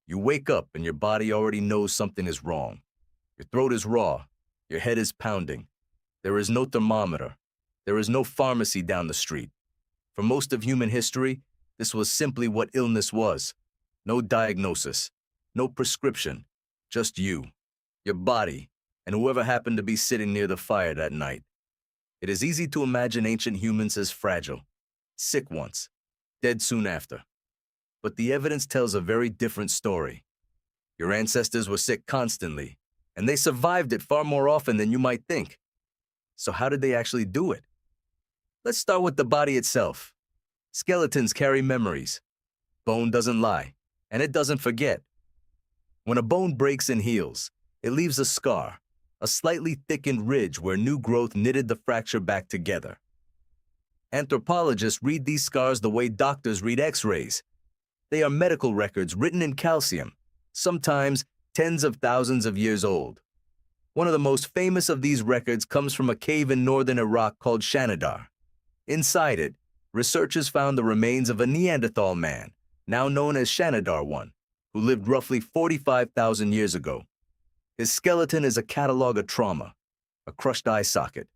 You wake up and your body already knows something is wrong. Your throat is raw. Your head is pounding. There is no thermometer. There is no pharmacy down the street. For most of human history, this was simply what illness was. No diagnosis, no prescription, just you, your body, and whoever happened to be sitting near the fire that night. It is easy to imagine ancient humans as fragile, sick once, dead soon after. But the evidence tells a very different story. Your ancestors were sick constantly, and they survived it far more often than you might think. So how did they actually do it? Let's start with the body itself. Skeletons carry memories. Bone doesn't lie, and it doesn't forget. When a bone breaks and heals, it leaves a scar, a slightly thickened ridge where new growth knitted the fracture back together. Anthropologists read these scars the way doctors read X-rays. They are medical records written in calcium, sometimes tens of thousands of years old. One of the most famous of these records comes from a cave in northern Iraq called Shanidar. Inside it, researchers found the remains of a Neanderthal man, now known as Shanidar I, who lived roughly 45,000 years ago. His skeleton is a catalog of trauma: a crushed eye socket,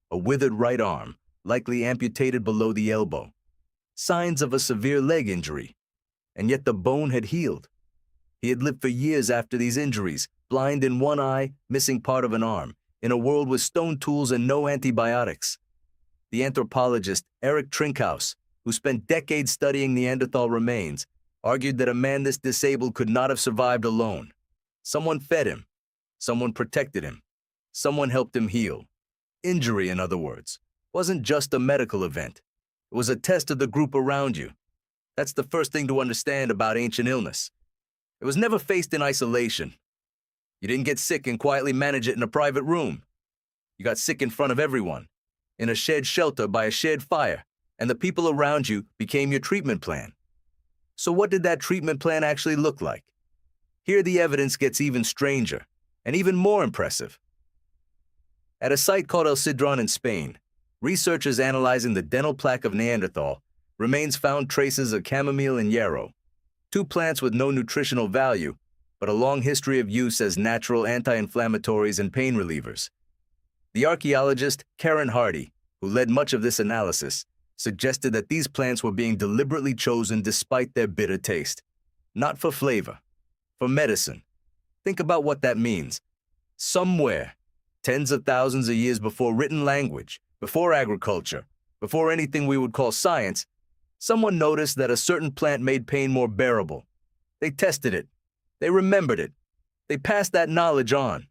a withered right arm, likely amputated below the elbow, signs of a severe leg injury, and yet the bone had healed. He had lived for years after these injuries, blind in one eye, missing part of an arm, in a world with stone tools and no antibiotics. The anthropologist Eric Trinkhaus, who spent decades studying Neanderthal remains, argued that a man this disabled could not have survived alone. Someone fed him. Someone protected him. Someone helped him heal. Injury, in other words, wasn't just a medical event. It was a test of the group around you. That's the first thing to understand about ancient illness. It was never faced in isolation. You didn't get sick and quietly manage it in a private room. You got sick in front of everyone, in a shared shelter by a shared fire, and the people around you became your treatment plan. So what did that treatment plan actually look like? Here the evidence gets even stranger and even more impressive. At a site called El Sidrón in Spain, researchers analyzing the dental plaque of Neanderthal remains found traces of chamomile and yarrow, two plants with no nutritional value, but a long history of use as natural anti-inflammatories and pain relievers. The archaeologist Karen Hardy, who led much of this analysis, suggested that these plants were being deliberately chosen despite their bitter taste. Not for flavor, for medicine. Think about what that means. Somewhere, tens of thousands of years before written language, before agriculture, before anything we would call science, someone noticed that a certain plant made pain more bearable. They tested it. They remembered it. They passed that knowledge on.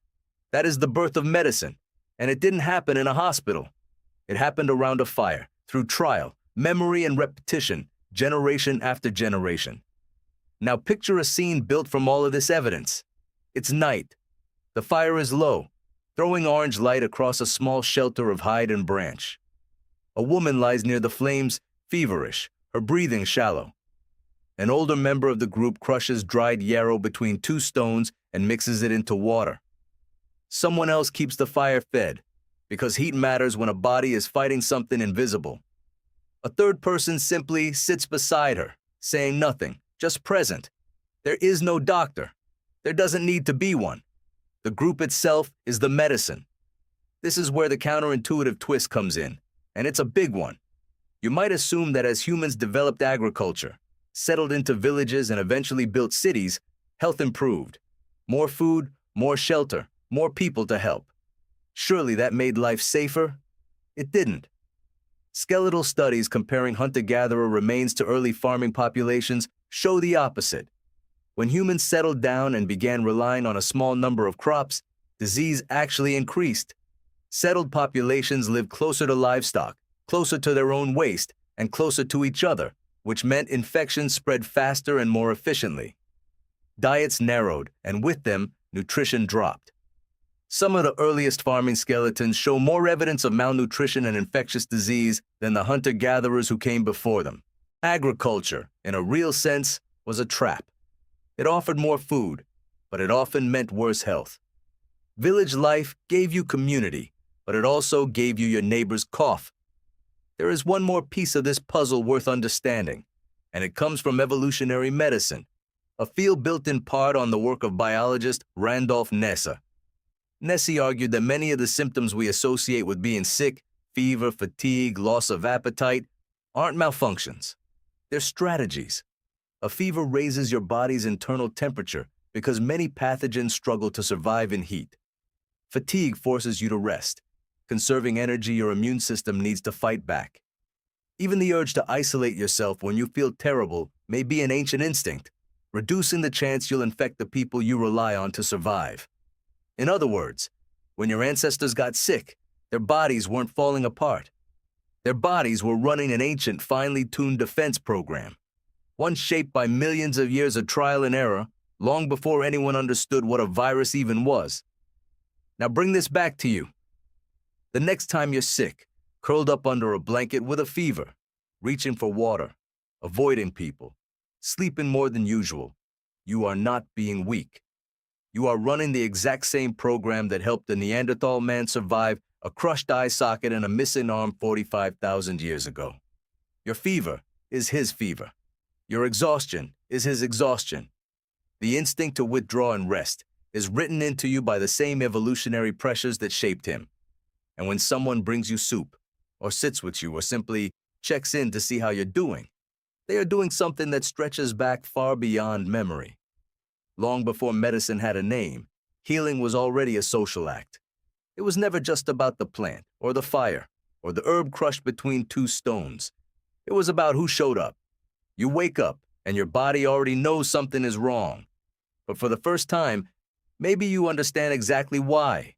That is the birth of medicine. And it didn't happen in a hospital. It happened around a fire, through trial, memory, and repetition, generation after generation. Now picture a scene built from all of this evidence. It's night. The fire is low, throwing orange light across a small shelter of hide and branch. A woman lies near the flames, feverish, her breathing shallow. An older member of the group crushes dried yarrow between two stones and mixes it into water. Someone else keeps the fire fed, because heat matters when a body is fighting something invisible. A third person simply sits beside her, saying nothing, just present. There is no doctor. There doesn't need to be one. The group itself is the medicine. This is where the counterintuitive twist comes in, and it's a big one. You might assume that as humans developed agriculture, settled into villages, and eventually built cities, health improved. More food, more shelter, more people to help. Surely that made life safer? It didn't. Skeletal studies comparing hunter-gatherer remains to early farming populations show the opposite. When humans settled down and began relying on a small number of crops, disease actually increased. Settled populations lived closer to livestock, closer to their own waste, and closer to each other, which meant infections spread faster and more efficiently. Diets narrowed, and with them, nutrition dropped. Some of the earliest farming skeletons show more evidence of malnutrition and infectious disease than the hunter-gatherers who came before them. Agriculture, in a real sense, was a trap. It offered more food, but it often meant worse health. Village life gave you community, but it also gave you your neighbor's cough. There is one more piece of this puzzle worth understanding, and it comes from evolutionary medicine, a field built in part on the work of biologist Randolph Nesse. Nesse argued that many of the symptoms we associate with being sick, fever, fatigue, loss of appetite, aren't malfunctions. They're strategies. A fever raises your body's internal temperature because many pathogens struggle to survive in heat. Fatigue forces you to rest, conserving energy your immune system needs to fight back. Even the urge to isolate yourself when you feel terrible may be an ancient instinct, reducing the chance you'll infect the people you rely on to survive. In other words, when your ancestors got sick, their bodies weren't falling apart. Their bodies were running an ancient, finely tuned defense program, one shaped by millions of years of trial and error, long before anyone understood what a virus even was. Now bring this back to you. The next time you're sick, curled up under a blanket with a fever, reaching for water, avoiding people, sleeping more than usual, you are not being weak. You are running the exact same program that helped the Neanderthal man survive a crushed eye socket and a missing arm 45,000 years ago. Your fever is his fever. Your exhaustion is his exhaustion. The instinct to withdraw and rest is written into you by the same evolutionary pressures that shaped him. And when someone brings you soup, or sits with you, or simply checks in to see how you're doing, they are doing something that stretches back far beyond memory. Long before medicine had a name, healing was already a social act. It was never just about the plant, or the fire, or the herb crushed between two stones. It was about who showed up. You wake up, and your body already knows something is wrong. But for the first time, maybe you understand exactly why.